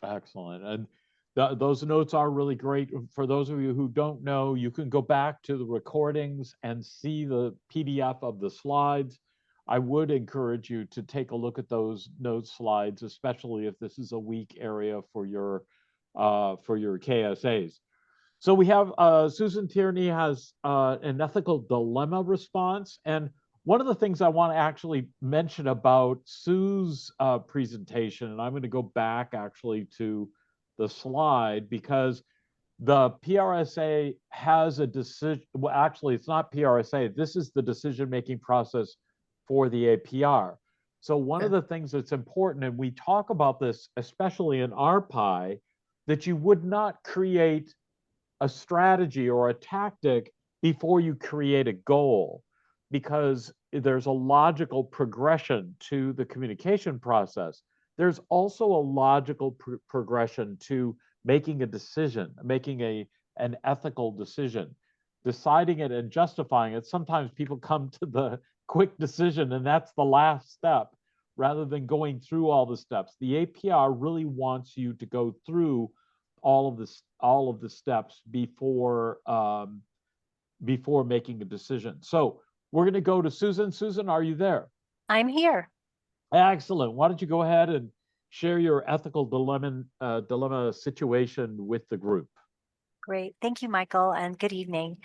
Excellent. And those notes are really great. For those of you who don't know, you can go back to the recordings and see the PDF of the slides. I would encourage you to take a look at those note slides, especially if this is a weak area for your KSAs. So we have Susan Tierney has an ethical dilemma response. And one of the things I want to actually mention about Sue's presentation, and I'm going to go back actually to the slide, because the PRSA has a decision. Well, actually, it's not PRSA. This is the decision-making process for the APR. So one of the things that's important, and we talk about this, especially in RPI, that you would not create a strategy or a tactic before you create a goal, because there's a logical progression to the communication process. There's also a logical progression to making a decision, making an ethical decision, deciding it and justifying it. Sometimes people come to the quick decision, and that's the last step, rather than going through all the steps. The APR really wants you to go through all of the steps before making a decision. So we're going to go to Susan. Susan, are you there? I'm here. Excellent. Why don't you go ahead and share your ethical dilemma situation with the group? Great. Thank you, Michael, and good evening.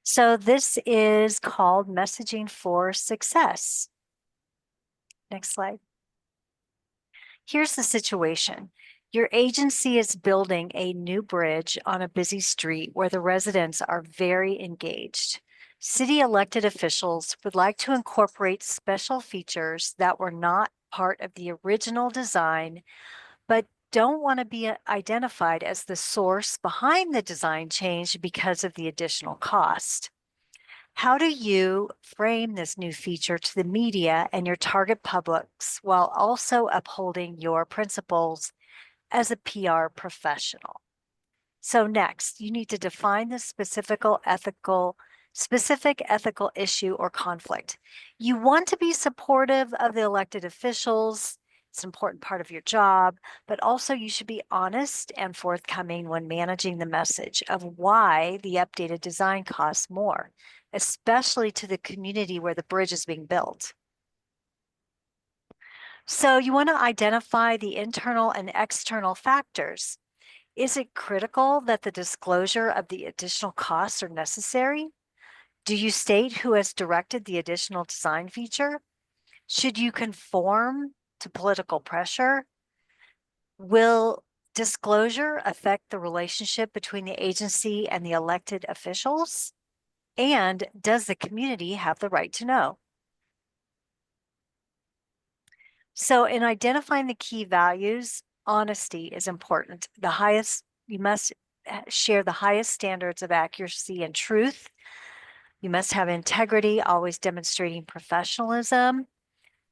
So this is called Messaging for Success. Next slide. Here's the situation. Your agency is building a new bridge on a busy street where the residents are very engaged. City elected officials would like to incorporate special features that were not part of the original design, but don't want to be identified as the source behind the design change because of the additional cost. How do you frame this new feature to the media and your target publics while also upholding your principles as a PR professional? So next, you need to define the specific ethical issue or conflict. You want to be supportive of the elected officials. It's an important part of your job, but also you should be honest and forthcoming when managing the message of why the updated design costs more, especially to the community where the bridge is being built. So you want to identify the internal and external factors. Is it critical that the disclosure of the additional costs are necessary? Do you state who has directed the additional design feature? Should you conform to political pressure? Will disclosure affect the relationship between the agency and the elected officials? And does the community have the right to know? So in identifying the key values, honesty is important. You must share the highest standards of accuracy and truth. You must have integrity, always demonstrating professionalism.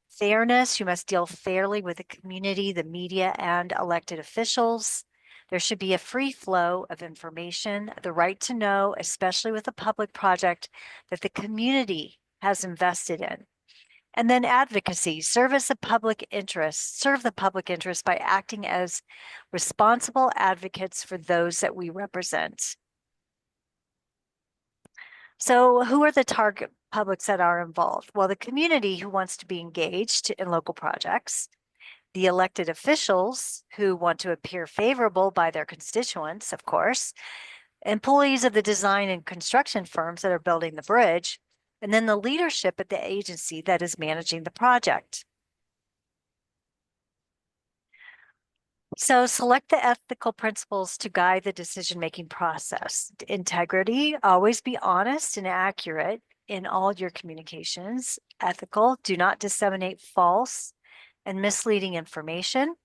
Fairness, you must deal fairly with the community, the media, and elected officials. There should be a free flow of information, the right to know, especially with a public project that the community has invested in. And then advocacy, serve the public interest by acting as responsible advocates for those that we represent. So who are the target publics that are involved? Well, the community who wants to be engaged in local projects, the elected officials who want to appear favorable by their constituents, of course, employees of the design and construction firms that are building the bridge, and then the leadership at the agency that is managing the project. So select the ethical principles to guide the decision-making process. Integrity, always be honest and accurate in all your communications. Ethical, do not disseminate false and misleading information.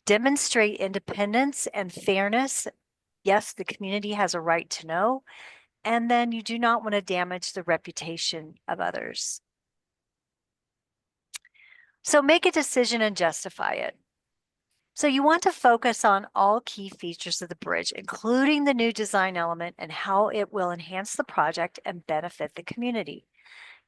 Demonstrate independence and fairness. Yes, the community has a right to know. And then you do not want to damage the reputation of others. So make a decision and justify it. So you want to focus on all key features of the bridge, including the new design element and how it will enhance the project and benefit the community.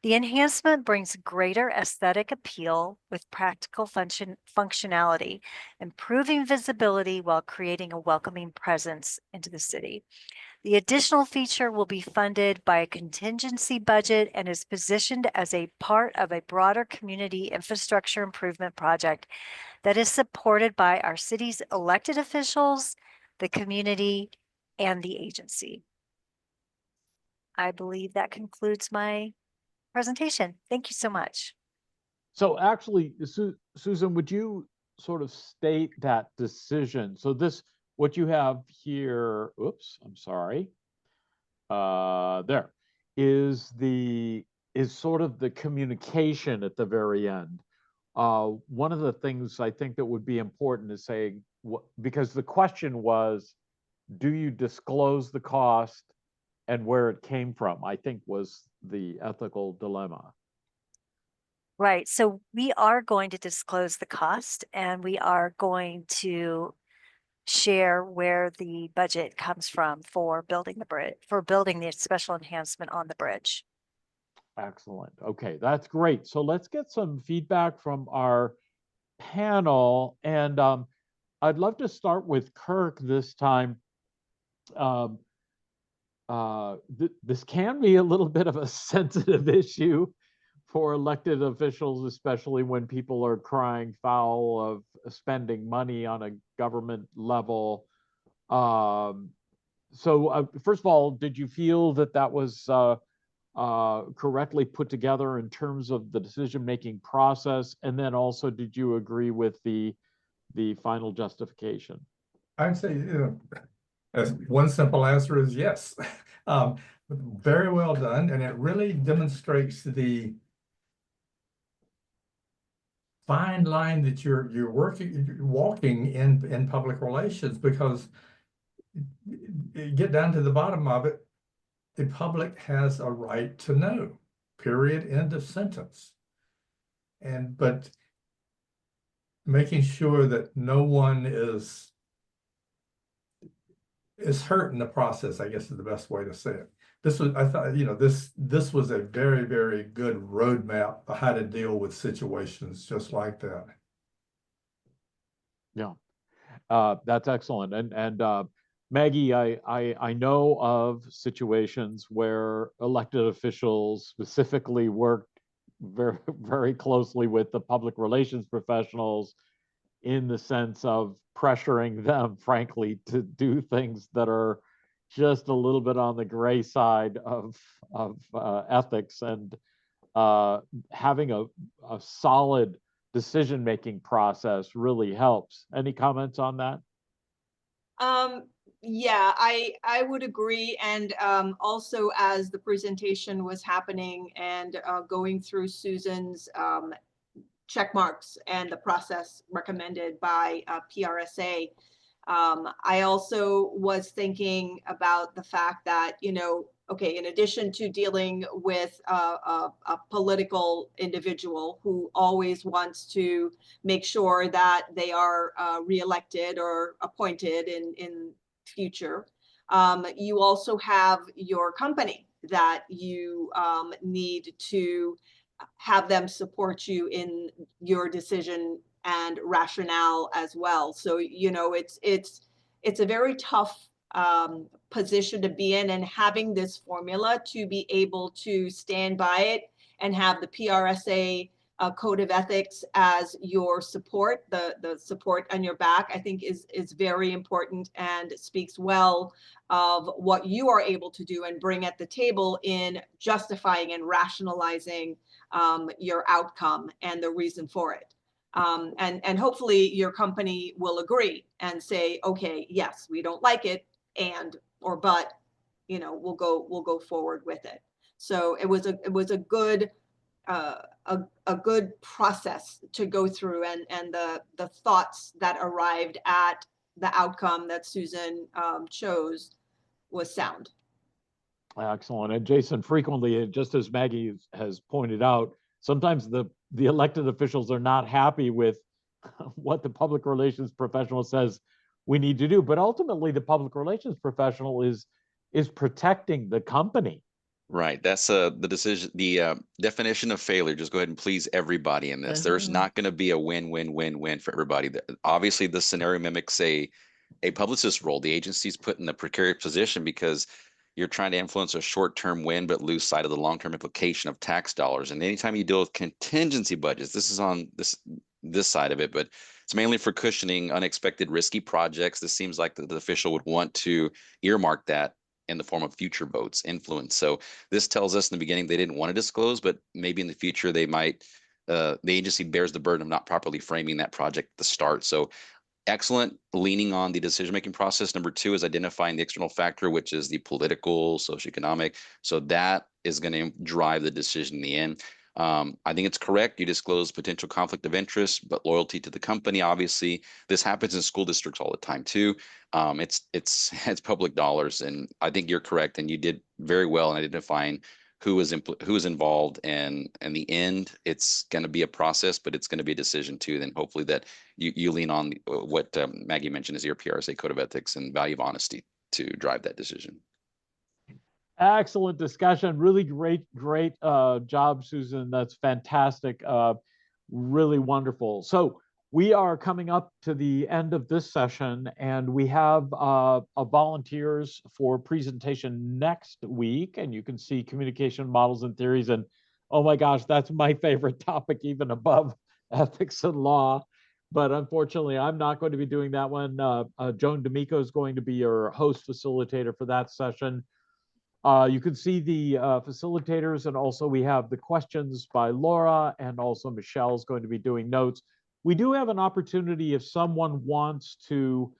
The enhancement brings greater aesthetic appeal with practical functionality, improving visibility while creating a welcoming presence into the city. The additional feature will be funded by a contingency budget and is positioned as a part of a broader community infrastructure improvement project that is supported by our city's elected officials, the community, and the agency. I believe that concludes my presentation. Thank you so much. So actually, Susan, would you sort of state that decision? So this, what you have here, oops, I'm sorry. There is sort of the communication at the very end. One of the things I think that would be important is saying, because the question was, do you disclose the cost and where it came from, I think was the ethical dilemma. Right. So we are going to disclose the cost and we are going to share where the budget comes from for building the bridge, for building the special enhancement on the bridge. Excellent. Okay, that's great. So let's get some feedback from our panel. And I'd love to start with Kirk this time. This can be a little bit of a sensitive issue for elected officials, especially when people are crying foul of spending money on a government level. So first of all, did you feel that that was correctly put together in terms of the decision-making process? And then also, did you agree with the final justification? I'd say, as one simple answer is yes. Very well done, and it really demonstrates the fine line that you're walking in public relations, because you get down to the bottom of it, the public has a right to know, period, end of sentence. But making sure that no one is hurt in the process, I guess is the best way to say it. This was, I thought, this was a very, very good roadmap of how to deal with situations just like that. Yeah, that's excellent. And Maggie, I know of situations where elected officials specifically worked very, very closely with the public relations professionals in the sense of pressuring them, frankly, to do things that are just a little bit on the gray side of ethics, and having a solid decision-making process really helps. Any comments on that? Yeah, I would agree. And also, as the presentation was happening and going through Susan's check marks and the process recommended by PRSA, I also was thinking about the fact that, okay, in addition to dealing with a political individual who always wants to make sure that they are reelected or appointed in future, you also have your company that you need to have them support you in your decision and rationale as well. So, it's a very tough position to be in, and having this formula to be able to stand by it and have the PRSA code of ethics as your support, the support on your back, I think is very important and speaks well of what you are able to do and bring at the table in justifying and rationalizing your outcome and the reason for it. And hopefully your company will agree and say, okay, yes, we don't like it, but we'll go forward with it. So it was a good a good process to go through, and the thoughts that arrived at the outcome that Susan chose was sound. Excellent. And Jason, frequently, just as Maggie has pointed out, sometimes the elected officials are not happy with what the public relations professional says we need to do. But ultimately, the public relations professional is protecting the company. Right. That's the decision, the definition of failure. Just go ahead and please everybody in this. There's not going to be a win-win-win-win for everybody. Obviously, this scenario mimics a publicist role. The agency's put in a precarious position because you're trying to influence a short-term win, but lose sight of the long-term implication of tax dollars. And anytime you deal with contingency budgets, this is on this side of it, but it's mainly for cushioning unexpected risky projects. This seems like the official would want to earmark that in the form of future votes, influence. So this tells us in the beginning they didn't want to disclose, but maybe in the future they might. The agency bears the burden of not properly framing that project at the start. So excellent leaning on the decision-making process. Number two is identifying the external factor, which is the political, socioeconomic. So that is going to drive the decision in the end. I think it's correct. You disclose potential conflict of interest, but loyalty to the company. Obviously, this happens in school districts all the time too. It's public dollars, and I think you're correct. And you did very well in identifying who is involved. And in the end, it's going to be a process, but it's going to be a decision too. Then hopefully that you lean on what Maggie mentioned is your PRSA code of ethics and value of honesty to drive that decision. Excellent discussion. Really great job, Susan. That's fantastic. Really wonderful. So we are coming up to the end of this session, and we have volunteers for presentation next week. And you can see communication models and theories. And oh my gosh, that's my favorite topic, even above ethics and law. But unfortunately, I'm not going to be doing that one. Joan D'Amico is going to be your host facilitator for that session. You can see the facilitators, and also we have the questions by Laura, and also Michelle's going to be doing notes. We do have an opportunity if someone wants to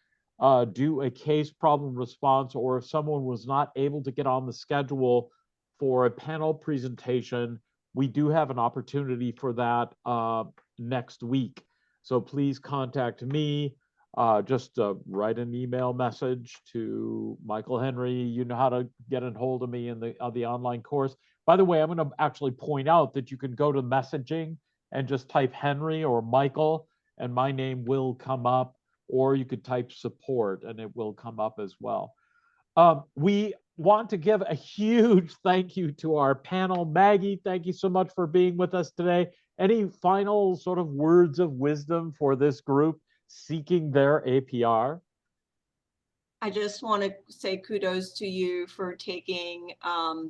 do a case problem response, or if someone was not able to get on the schedule for a panel presentation, we do have an opportunity for that next week. So please contact me. Just write an email message to Michael Henry. You know how to get a hold of me in the online course. By the way, I'm going to actually point out that you can go to messaging and just type Henry or Michael, and my name will come up, or you could type support and it will come up as well. We want to give a huge thank you to our panel. Maggie, thank you so much for being with us today. Any final sort of words of wisdom for this group seeking their APR? I just want to say kudos to you for taking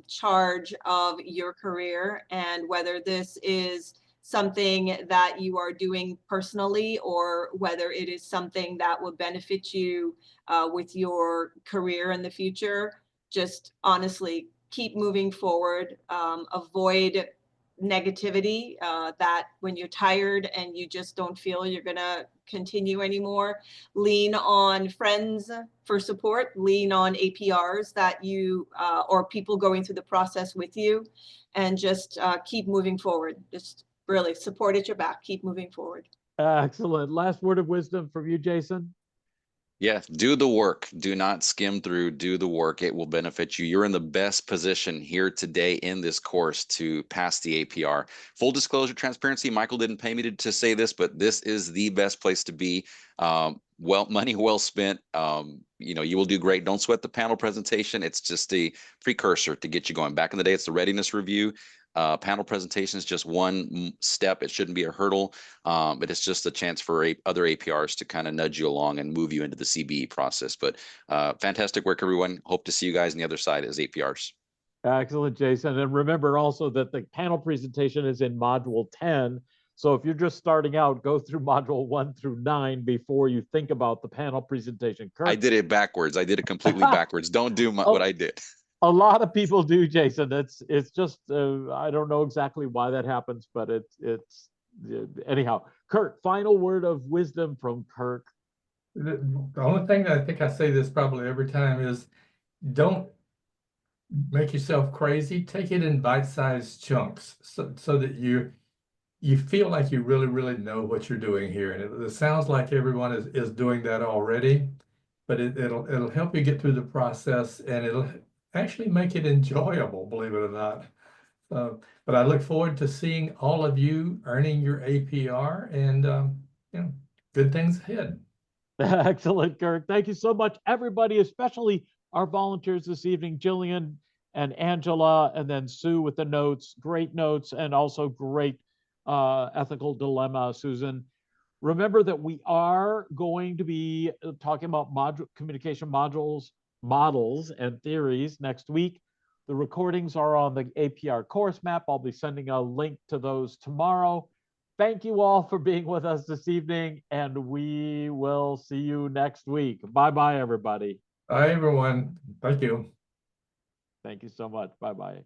charge of your career, and whether this is something that you are doing personally or whether it is something that will benefit you with your career in the future, just honestly keep moving forward. Avoid negativity, that when you're tired and you just don't feel you're gonna continue anymore, lean on friends for support, lean on APRs that you or people going through the process with you, and just keep moving forward. Just really support at your back, keep moving forward. Excellent. Last word of wisdom from you, Jason. Yeah, do the work. Do not skim through. Do the work. It will benefit you. You're in the best position here today in this course to pass the APR. Full disclosure, transparency. Michael didn't pay me to say this, but this is the best place to be. Money well spent. You will do great. Don't sweat the panel presentation. It's just a precursor to get you going. Back in the day, it's the readiness review. Panel presentation is just one step. It shouldn't be a hurdle, but it's just a chance for other APRs to kind of nudge you along and move you into the CBE process. But fantastic work, everyone. Hope to see you guys on the other side as APRs. Excellent, Jason. And remember also that the panel presentation is in Module 10. So if you're just starting out, go through Module 1 through 9 before you think about the panel presentation. Kirk? I did it backwards. I did it completely backwards. Don't do what I did. A lot of people do, Jason. It's just I don't know exactly why that happens, but it's anyhow. Kirk, final word of wisdom from Kirk. The only thing that I think I say this probably every time is don't make yourself crazy. Take it in bite-sized chunks so that you feel like you really know what you're doing here. And it sounds like everyone is doing that already, but it'll help you get through the process, and it'll actually make it enjoyable, believe it or not. But I look forward to seeing all of you earning your APR, and you know, good things ahead. Excellent, Kirk. Thank you so much, everybody, especially our volunteers this evening, Jillian and Angela, and then Sue with the notes, great notes, and also great ethical dilemma, Susan. Remember that we are going to be talking about communication models and theories next week. The recordings are on the APR course map. I'll be sending a link to those tomorrow. Thank you all for being with us this evening, and we will see you next week. Bye-bye, everybody. Bye, everyone. Thank you. Thank you so much. Bye-bye.